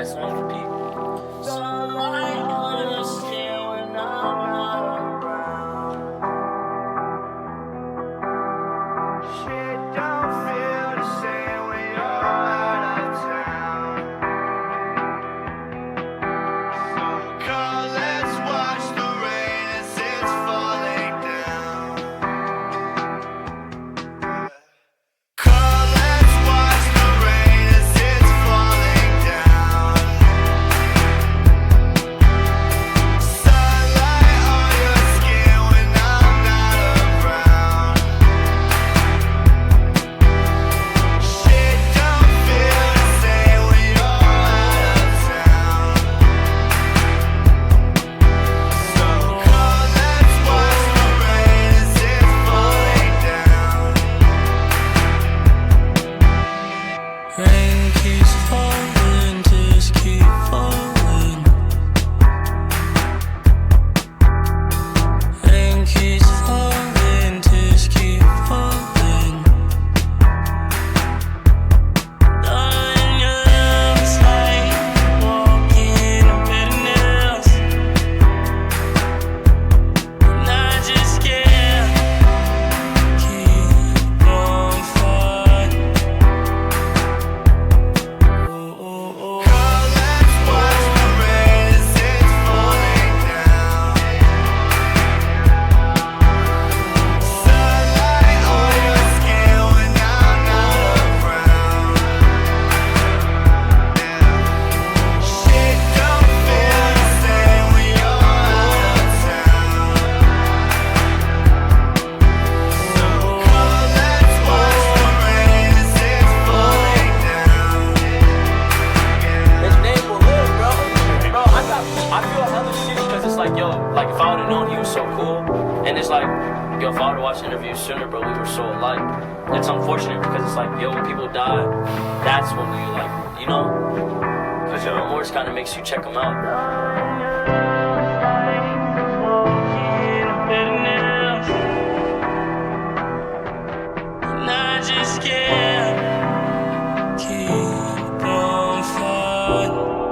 rest on repeat. Sunlight on your skin when I'm not around. Shit don't feel the same when you're out of town. So come, let's watch the rain as it's falling down. Come, let's watch the rain as it's falling down. Sunlight on your skin when I'm not around. Shit don't feel the same when you're out of town. So come, let's watch the rain as it's falling down. Rain keeps falling, just keep falling. Rain keeps falling, just keep falling. Darling, your love's like walking on bitterness, and I just can't keep on fighting. Oh, oh, oh. Come, let's watch the rain as it's falling down. Sunlight on your skin when I'm not around. Shit don't feel the same when you're out of town. So come, let's watch the rain as it's falling down. His name will live, bro. Bro, I feel hella shitty because it's like, yo, like if I would have known he was so cool, and it's like, yo, if I would have watched the interview sooner, bro, we were so alike. It's unfortunate because it's like, yo, when people die, that's when we like, you know, because your remorse kind of makes you check them out. And I just can't keep on fighting.